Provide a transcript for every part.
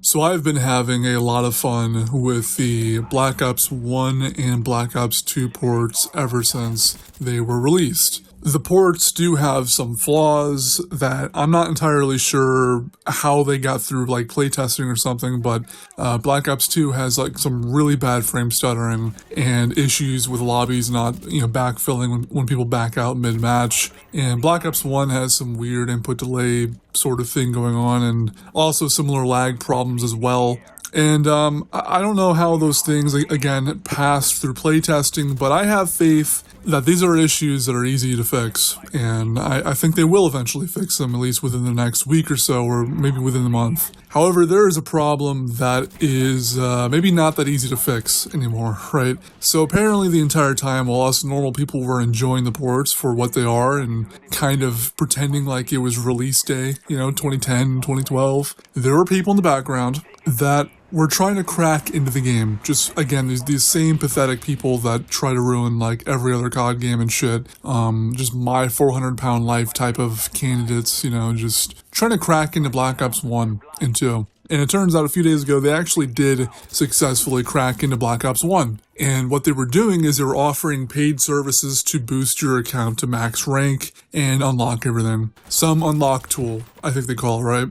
So I've been having a lot of fun with the Black Ops 1 and Black Ops 2 ports ever since they were released. The ports do have some flaws that I'm not entirely sure how they got through like playtesting or something, but Black Ops 2 has like some really bad frame stuttering and issues with lobbies not, backfilling when people back out mid-match. And Black Ops 1 has some weird input delay sort of thing going on and also similar lag problems as well. And I don't know how those things, again, passed through playtesting, but I have faith that these are issues that are easy to fix, and I think they will eventually fix them, at least within the next week or so, or maybe within the month. However, there is a problem that is maybe not that easy to fix anymore, right? So apparently the entire time, while us normal people were enjoying the ports for what they are and kind of pretending like it was release day, 2010, 2012, there were people in the background that were trying to crack into the game. Just, again, these same pathetic people that try to ruin, like, every other COD game and shit. Just my 400-pound life type of candidates, just trying to crack into Black Ops 1 and 2. And it turns out a few days ago, they actually did successfully crack into Black Ops 1. And what they were doing is they were offering paid services to boost your account to max rank and unlock everything. Some unlock tool, I think they call it, right?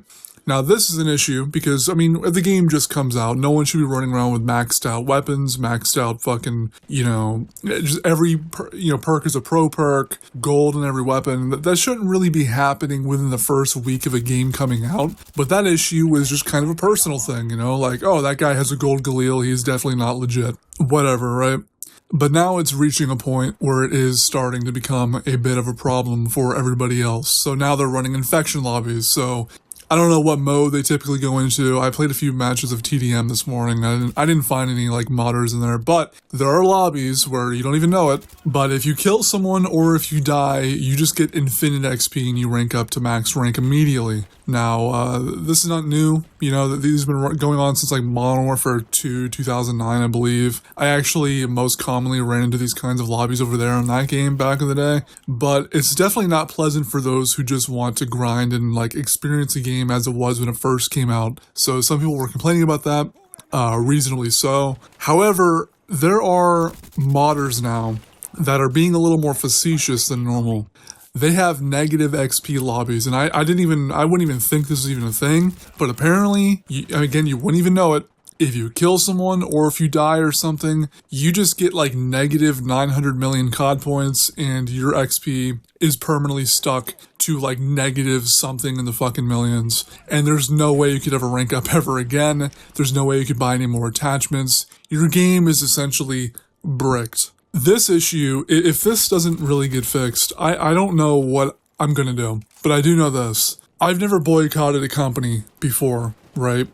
Now, this is an issue because, if the game just comes out, no one should be running around with maxed out weapons, maxed out fucking, just every, perk is a pro perk, gold in every weapon. That shouldn't really be happening within the first week of a game coming out. But that issue was just kind of a personal thing, like, oh, that guy has a gold Galil, he's definitely not legit. Whatever, right? But now it's reaching a point where it is starting to become a bit of a problem for everybody else. So now they're running infection lobbies, so I don't know what mode they typically go into. I played a few matches of TDM this morning. I didn't find any like modders in there, but there are lobbies where you don't even know it. But if you kill someone or if you die, you just get infinite XP and you rank up to max rank immediately. Now, this is not new. These have been going on since like Modern Warfare 2, 2009, I believe. I actually most commonly ran into these kinds of lobbies over there in that game back in the day. But it's definitely not pleasant for those who just want to grind and like experience a game as it was when it first came out. So some people were complaining about that, reasonably so. However, there are modders now that are being a little more facetious than normal. They have negative XP lobbies, and I wouldn't even think this was even a thing, but apparently, you wouldn't even know it. If you kill someone or if you die or something, you just get like negative 900 million COD points and your XP is permanently stuck to like negative something in the fucking millions. And there's no way you could ever rank up ever again. There's no way you could buy any more attachments. Your game is essentially bricked. This issue, if this doesn't really get fixed, I don't know what I'm gonna do. But I do know this. I've never boycotted a company before, right?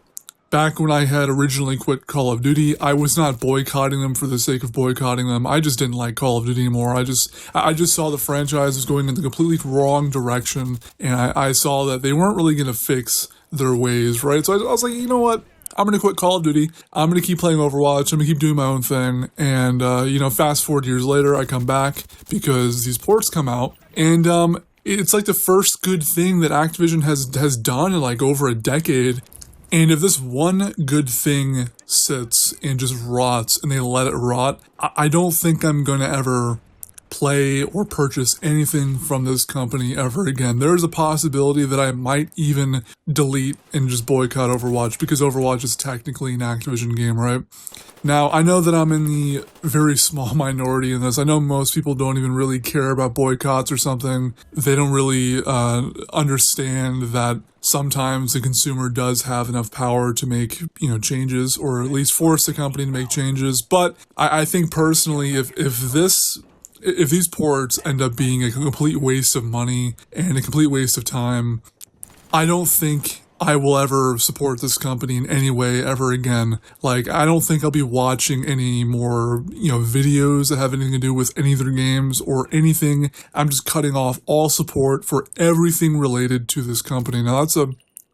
Back when I had originally quit Call of Duty, I was not boycotting them for the sake of boycotting them. I just didn't like Call of Duty anymore. I just saw the franchise was going in the completely wrong direction, and I saw that they weren't really going to fix their ways, right? So I was like, you know what? I'm going to quit Call of Duty. I'm going to keep playing Overwatch. I'm going to keep doing my own thing. And, fast forward years later, I come back because these ports come out, and it's like the first good thing that Activision has done in like over a decade. And if this one good thing sits and just rots and they let it rot, I don't think I'm going to ever play or purchase anything from this company ever again. There's a possibility that I might even delete and just boycott Overwatch because Overwatch is technically an Activision game, right? Now, I know that I'm in the very small minority in this. I know most people don't even really care about boycotts or something. They don't really understand that sometimes the consumer does have enough power to make, changes or at least force the company to make changes. But I think personally, if these ports end up being a complete waste of money and a complete waste of time, I don't think I will ever support this company in any way ever again. Like, I don't think I'll be watching any more, videos that have anything to do with any of their games or anything. I'm just cutting off all support for everything related to this company. Now, that's a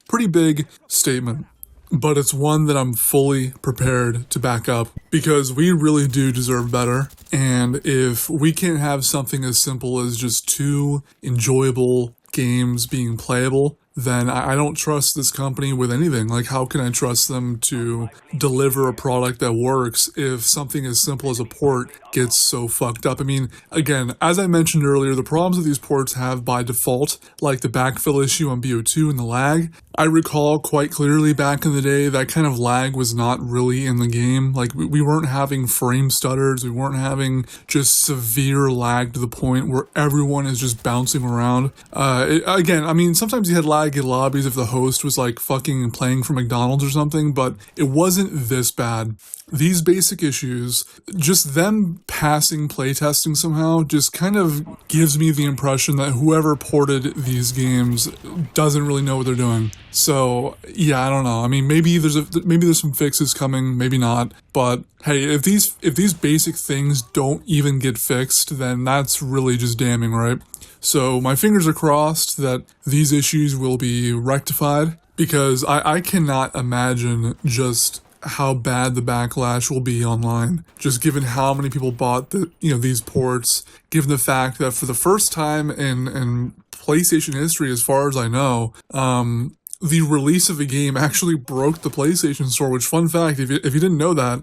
pretty big statement, but it's one that I'm fully prepared to back up because we really do deserve better. And if we can't have something as simple as just two enjoyable games being playable then I don't trust this company with anything. Like, how can I trust them to deliver a product that works if something as simple as a port gets so fucked up? I mean, again, as I mentioned earlier, the problems that these ports have by default, like the backfill issue on BO2 and the lag, I recall quite clearly back in the day that kind of lag was not really in the game. Like, we weren't having frame stutters, we weren't having just severe lag to the point where everyone is just bouncing around. Again, I mean, sometimes you had lag in lobbies if the host was like fucking playing for McDonald's or something, but it wasn't this bad. These basic issues, just them passing playtesting somehow, just kind of gives me the impression that whoever ported these games doesn't really know what they're doing. So yeah, I don't know. I mean, maybe there's some fixes coming, maybe not. But hey, if these basic things don't even get fixed, then that's really just damning, right? So my fingers are crossed that these issues will be rectified, because I cannot imagine just how bad the backlash will be online, just given how many people bought these ports, given the fact that for the first time in PlayStation history, as far as I know, the release of a game actually broke the PlayStation Store, which, fun fact, if you didn't know that,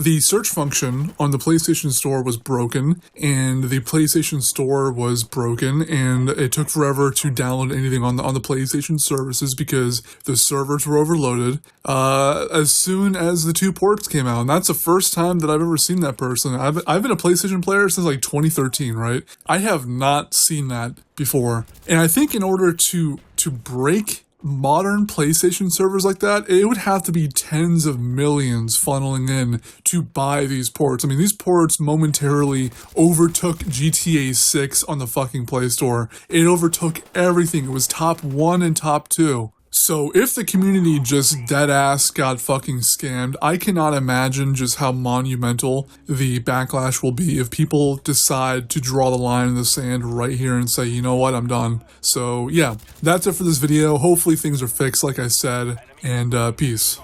the search function on the PlayStation Store was broken, and the PlayStation Store was broken, and it took forever to download anything on the PlayStation services because the servers were overloaded as soon as the 2 ports came out. And that's the first time that I've ever seen that person. I've been a PlayStation player since like 2013, right? I have not seen that before. And I think in order to break modern PlayStation servers like that, it would have to be tens of millions funneling in to buy these ports. I mean, these ports momentarily overtook GTA 6 on the fucking Play Store. It overtook everything. It was top 1 and top 2. So if the community just deadass got fucking scammed, I cannot imagine just how monumental the backlash will be if people decide to draw the line in the sand right here and say, you know what, I'm done. So yeah, that's it for this video. Hopefully things are fixed, like I said, and peace.